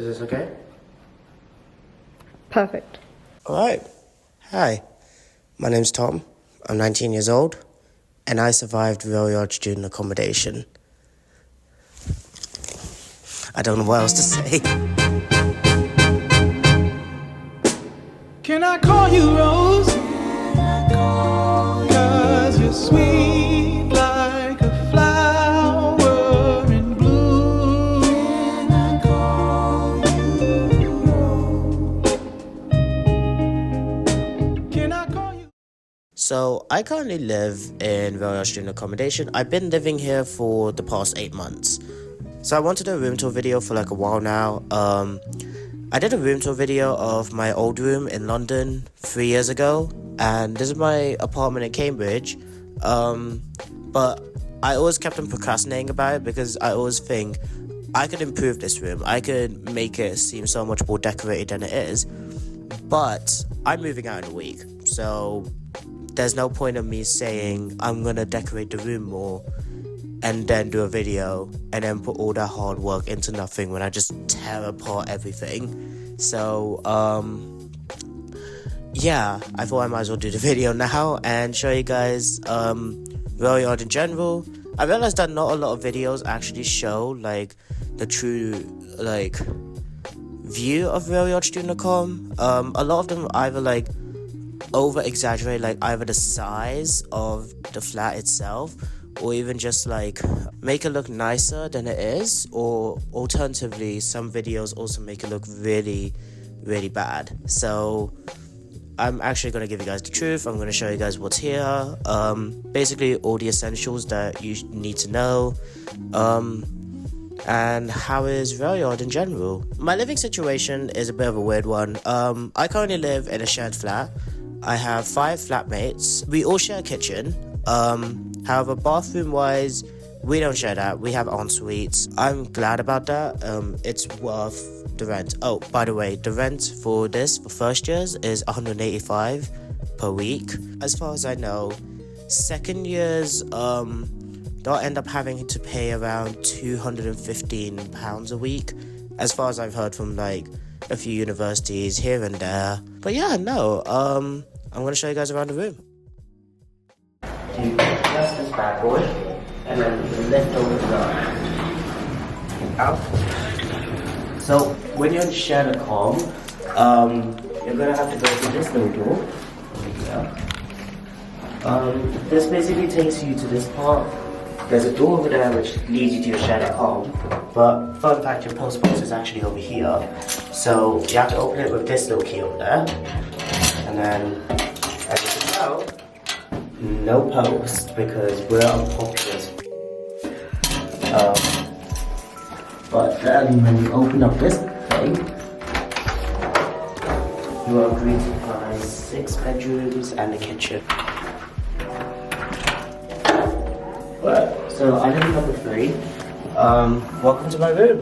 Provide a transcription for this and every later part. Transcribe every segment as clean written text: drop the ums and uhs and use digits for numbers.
Is this okay? Perfect. Alright. Hi. My name's Tom. I'm 19 years old. And I survived Railyard Student Accommodation. I don't know what else to say. Can I call you Rose? Cause you're sweet like a flower in bloom. Can I call you Rose? Can I call you? So, I currently live in Railyard Student Accommodation. I've been living here for the past 8 months. So I wanted a room tour video for like a while now. I did a room tour video of my old room in London 3 years ago, and this is my apartment in Cambridge. But I always kept on procrastinating about it because I always think I could improve this room. I could make it seem so much more decorated than it is. But I'm moving out in a week, so there's no point of me saying I'm gonna decorate the room more and then do a video and then put all that hard work into nothing when I just tear apart everything. So, yeah, I thought I might as well do the video now and show you guys Railyard in general. I realized that not a lot of videos actually show like the true like view of Railyard Student Accom. A lot of them either like over exaggerate like either the size of the flat itself, or even just like make it look nicer than it is, or alternatively some videos also make it look really bad. So I'm actually going to give you guys the truth. I'm going to show you guys what's here, basically all the essentials that you need to know, and how is Railyard in general. My living situation is a bit of a weird one. I currently live in a shared flat. I have 5 flatmates. We all share a kitchen. However, bathroom-wise, we don't share that. We have en-suites. I'm glad about that. It's worth the rent. Oh, by the way, the rent for this, for first years, is $185 per week. As far as I know, second years, they'll end up having to pay around £215 a week, as far as I've heard from, like, a few universities here and there. But yeah, no, I'm going to show you guys around the room. You press this backward, and then lift over the out. So when you're in shared accom, you're gonna have to go through this little door. This basically takes you to this part. There's a door over there which leads you to your shared accom, but fun fact, your post box is actually over here. So you have to open it with this little key over there, and then as you can tell, no post because we're unpopular. But then when you open up this thing, you are greeted by 6 bedrooms and a kitchen. Right, so I live in number 3. Welcome to my room.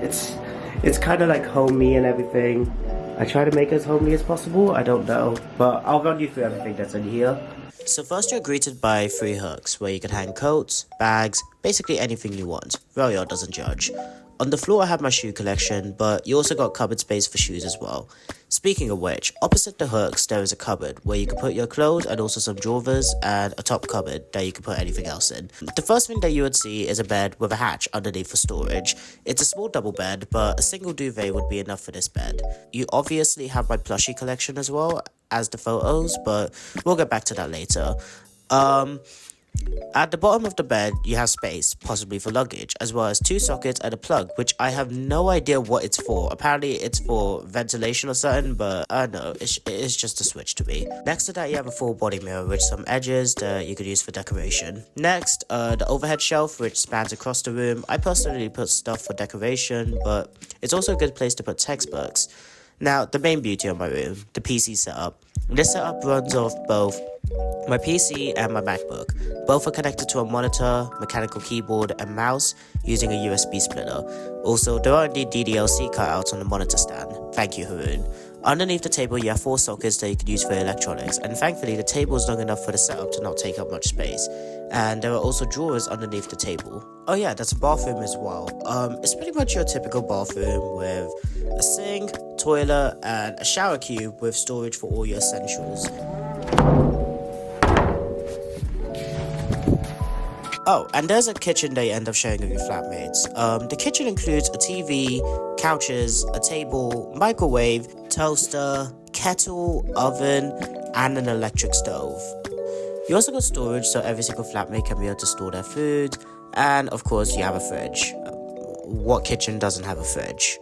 It's kind of like homey and everything. I try to make it as homely as possible, I don't know, but I'll run you through everything that's in here. So first you're greeted by 3 hooks, where you can hang coats, bags, basically anything you want. Railyard doesn't judge. On the floor I have my shoe collection, but you also got cupboard space for shoes as well. Speaking of which, opposite the hooks there is a cupboard where you can put your clothes and also some drawers, and a top cupboard that you can put anything else in. The first thing that you would see is a bed with a hatch underneath for storage. It's a small double bed, but a single duvet would be enough for this bed. You obviously have my plushie collection as well as the photos, but we'll get back to that later. At the bottom of the bed, you have space, possibly for luggage, as well as 2 sockets and a plug, which I have no idea what it's for. Apparently, it's for ventilation or something, but I don't know, it's just a switch to me. Next to that, you have a full body mirror with some edges that you could use for decoration. Next, the overhead shelf, which spans across the room. I personally put stuff for decoration, but it's also a good place to put textbooks. Now, the main beauty of my room, the PC setup. This setup runs off both my PC and my MacBook. Both are connected to a monitor, mechanical keyboard, and mouse using a USB splitter. Also, there are indeed DDLC cutouts on the monitor stand. Thank you, Haroon. Underneath the table, you have 4 sockets that you could use for electronics, and thankfully the table is long enough for the setup to not take up much space. and there are also drawers underneath the table. Oh yeah, that's a bathroom as well. It's pretty much your typical bathroom with a sink, toilet, and a shower cube with storage for all your essentials. Oh, and there's a kitchen that you end up sharing with your flatmates. The kitchen includes a TV, couches, a table, microwave, toaster, kettle, oven, and an electric stove. You also got storage so every single flatmate can be able to store their food, and of course you have a fridge. What kitchen doesn't have a fridge?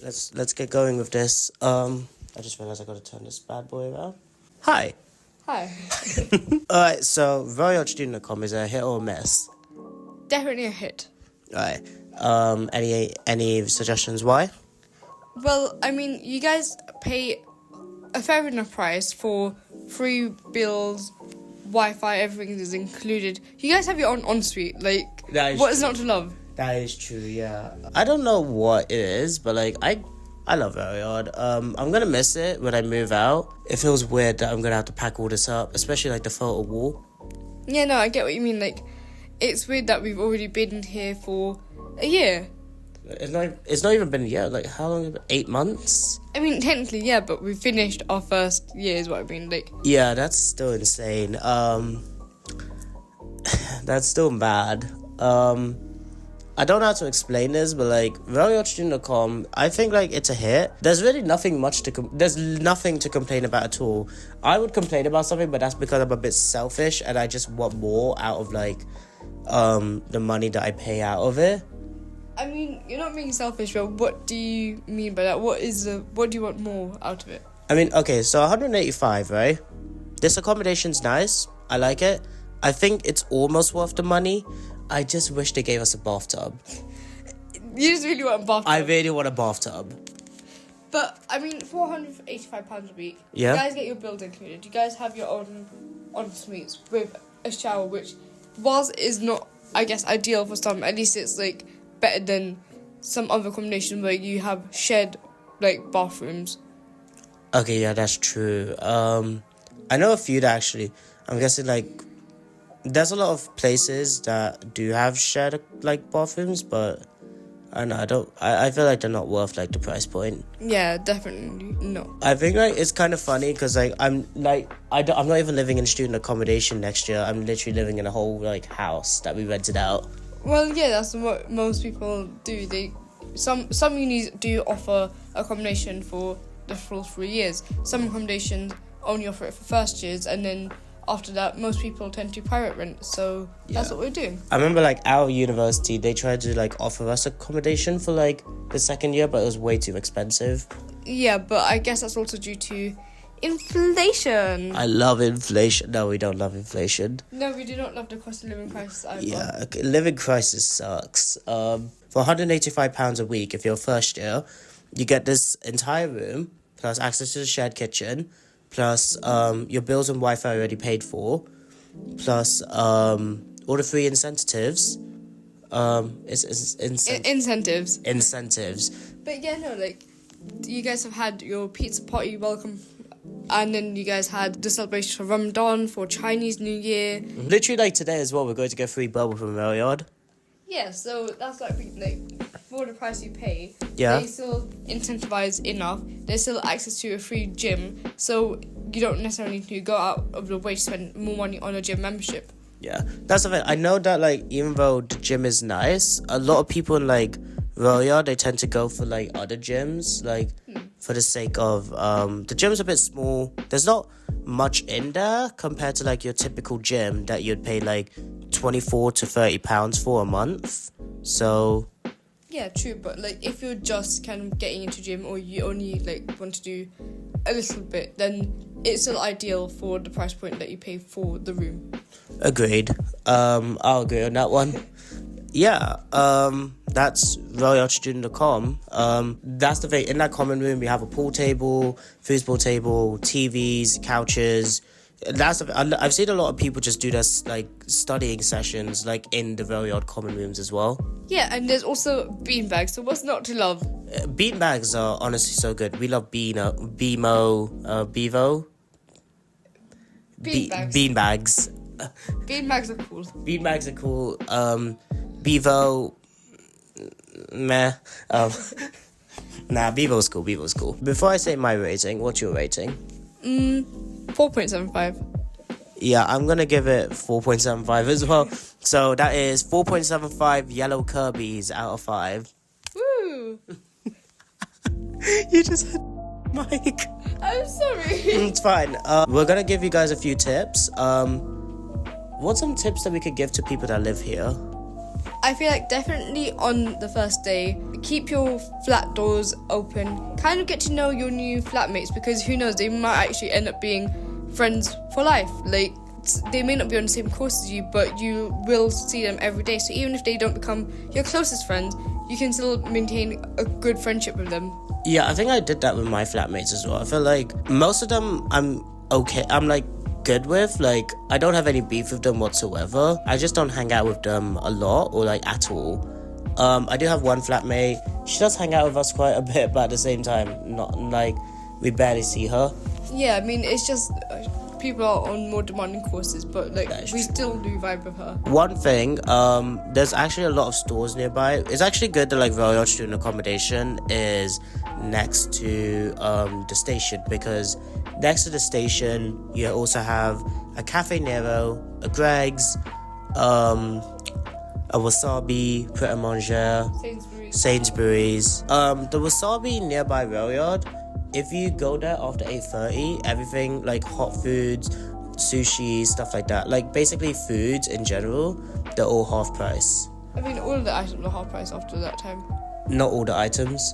Let's get going with this. I just realized I gotta turn this bad boy around. Hi. Hi. Alright, so Railyard Student Accommodation is a hit or a miss? Definitely a hit. Alright. Any suggestions why? Well, I mean, you guys pay a fair enough price for free bills, Wi-Fi, everything is included. You guys have your own ensuite. Like, what is not to love? That is true, yeah. I don't know what it is, but like I love Railyard. I'm gonna miss it when I move out. It feels weird that I'm gonna have to pack all this up, especially like the photo wall. Yeah, no, I get what you mean. Like, it's weird that we've already been here for a year. It's not even been a year. Like, how long? 8 months? I mean, technically, yeah, but we finished our first year, is what I mean. Like, yeah, that's still insane. That's still mad. I don't know how to explain this, but like Railyard Student Accommodation, I think like it's a hit. There's really nothing much there's nothing to complain about at all. I would complain about something, but that's because I'm a bit selfish and I just want more out of like the money that I pay out of it. I mean, you're not being selfish, but what do you mean by that? What do you want more out of it? I mean, okay, so 185, right? This accommodation's nice. I like it. I think it's almost worth the money. I just wish they gave us a bathtub. You just really want a bathtub? I really want a bathtub. But, I mean, £485 a week. Yeah. You guys get your bills included. You guys have your own en-suites with a shower, which, whilst is not, I guess, ideal for some, at least it's, like, better than some other accommodation where you have shared, like, bathrooms. Okay, yeah, that's true. I know a few that actually, I'm guessing, like, there's a lot of places that do have shared like bathrooms, but I don't know, I feel like they're not worth like the price point. Yeah, definitely no. I think like it's kind of funny because like I'm not even living in student accommodation next year. I'm literally living in a whole like house that we rented out. Well, yeah, that's what most people do. Some unis do offer accommodation for the full 3 years. Some accommodations only offer it for first years, and then after that, most people tend to pirate rent, so that's what we're doing. I remember, like, our university, they tried to, like, offer us accommodation for, like, the second year, but it was way too expensive. Yeah, but I guess that's also due to inflation. I love inflation. No, we don't love inflation. No, we do not love the cost of living crisis either. Yeah, okay, living crisis sucks. For £185 a week, if you're first year, you get this entire room, plus access to the shared kitchen, plus your bills and Wi-Fi already paid for, plus all the free incentives. Incentives. Incentives. But yeah, no, like, you guys have had your pizza party welcome, and then you guys had the celebration for Ramadan, for Chinese New Year. Literally, like, today as well, we're going to get free bubble from Railyard. Yeah, so that's like for the price you pay, yeah, they still incentivize enough. There's still access to a free gym, so you don't necessarily need to go out of the way to spend more money on a gym membership. Yeah, that's the thing. I know that like even though the gym is nice, a lot of people in like Railyard, they tend to go for like other gyms, like for the sake of the gym's a bit small. There's not much in there compared to like your typical gym that you'd pay like £24 to £30 for a month. So yeah, true, but like if you're just kind of getting into gym, or you only like want to do a little bit, then it's still ideal for the price point that you pay for the room. Agreed. I'll agree on that one. Yeah, that's Railyard Student Accommodation. That's the thing. In that common room, we have a pool table, foosball table, TVs, couches. That's the thing. I've seen a lot of people just do this like studying sessions like in the Railyard common rooms as well. Yeah, and there's also beanbags. So what's not to love? Beanbags are honestly so good. We love Bevo. Beanbags. Beanbags. Beanbags are cool. Beanbags are cool. Bevo, meh. Nah, Bevo's cool. Bevo's cool. Before I say my rating, what's your rating? 4.75. Yeah, I'm gonna give it 4.75 as well. So that is 4.75 yellow Kirby's out of 5. Woo! You just had Mike. I'm sorry. It's fine. We're gonna give you guys a few tips. What's some tips that we could give to people that live here? I feel like definitely on the first day, keep your flat doors open. Kind of get to know your new flatmates, because who knows, they might actually end up being friends for life. Like, they may not be on the same course as you, but you will see them every day. So even if they don't become your closest friends, you can still maintain a good friendship with them. Yeah, I think I did that with my flatmates as well. I feel like most of them I'm okay. I'm like good with. Like, I don't have any beef with them whatsoever. I just don't hang out with them a lot or like at all. I do have one flatmate. She does hang out with us quite a bit, but at the same time, not like we barely see her. Yeah, I mean, it's just people are on more demanding courses, but like we still do vibe with her. One thing, there's actually a lot of stores nearby. It's actually good that like Railyard Student Accommodation is next to the station, because next to the station you also have a Cafe Nero, a Greg's, a Wasabi, Pret a Manger, Sainsbury's. The Wasabi nearby Railyard, if you go there after 8:30, everything like hot foods, sushi, stuff like that, like basically foods in general, they're all half price. I mean, all of the items are half price after that time. Not all the items.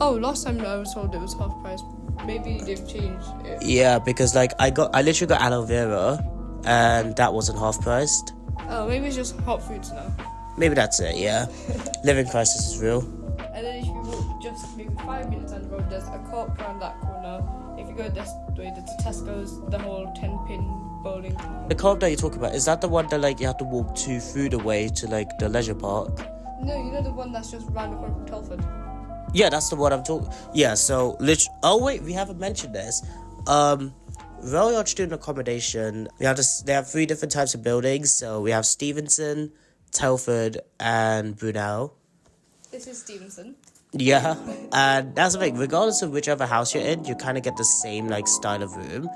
Oh, last time I was told it was half price. Maybe they've changed it. Yeah, because like I literally got aloe vera, and that wasn't half priced. Oh, maybe it's just hot foods now. Maybe that's it. Yeah, living crisis is real. And then if you walk just maybe 5 minutes down the road, there's a co-op around that corner. If you go this way, there's a Tesco's, the whole 10-pin bowling. The co-op that you talk about, is that the one that like you have to walk 2 food away to like the leisure park? No, you know the one that's just round the corner from Telford. Yeah, that's the one I'm talking. Yeah, so oh wait, we haven't mentioned this. Railyard Student Accommodation. They have 3 different types of buildings. So we have Stevenson, Telford, and Brunel. This is Stevenson. Yeah, and that's the thing. Regardless of whichever house you're in, you kind of get the same like style of room.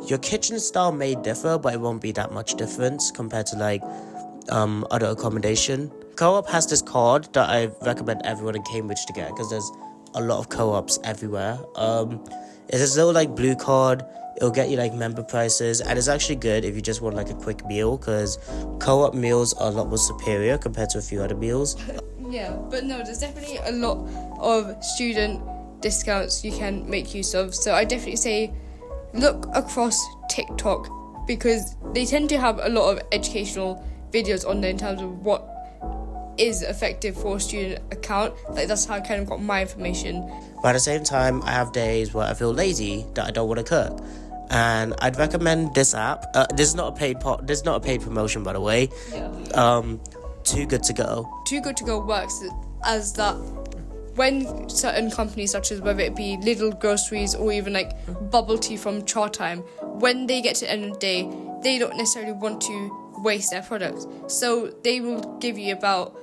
Your kitchen style may differ, but it won't be that much difference compared to like other accommodation. Co-op has this card that I recommend everyone in Cambridge to get, because there's a lot of co-ops everywhere. It's this little like blue card. It'll get you like member prices, and it's actually good if you just want like a quick meal, because co-op meals are a lot more superior compared to a few other meals. Yeah, but no, there's definitely a lot of student discounts you can make use of. So I definitely say look across TikTok, because they tend to have a lot of educational videos on there in terms of what is effective for a student account. Like, that's how I kind of got my information. But at the same time, I have days where I feel lazy, that I don't want to cook, and I'd recommend this app. This is not a paid promotion, by the way. Yeah. Too Good To Go. Too Good To Go works as that when certain companies, such as whether it be Lidl groceries or even like bubble tea from Chartime, when they get to the end of the day, they don't necessarily want to waste their products. So they will give you about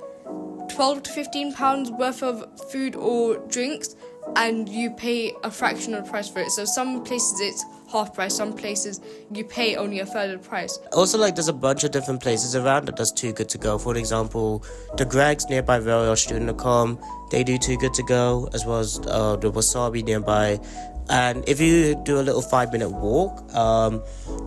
£12 to £15 worth of food or drinks, and you pay a fraction of the price for it. So some places it's half price, some places you pay only a third of the price. Also, like, there's a bunch of different places around that does Too Good To Go. For example, the Greg's nearby Railyard Student Accom, they do Too Good To Go, as well as the Wasabi nearby. And if you do a little 5-minute walk,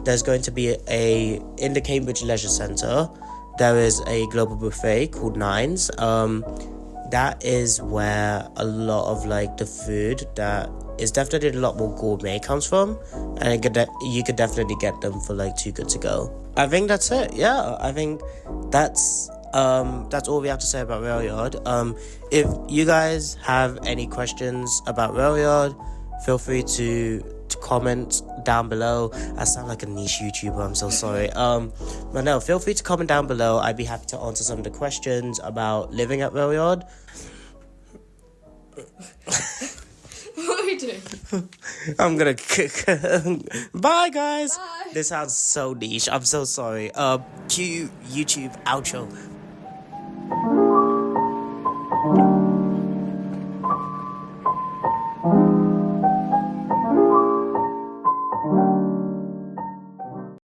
there's going to be in the Cambridge Leisure Centre, there is a global buffet called Nines. That is where a lot of like the food that is definitely a lot more gourmet comes from, and you could definitely get them for like Too Good To Go. I think that's it. Yeah, I think that's all we have to say about Railyard. If you guys have any questions about Railyard, feel free to comment down below. I sound like a niche YouTuber, I'm so sorry. But no, feel free to comment down below. I'd be happy to answer some of the questions about living at Railyard. What were you doing? I'm gonna bye guys. Bye. This sounds so niche. I'm so sorry. Cue YouTube outro.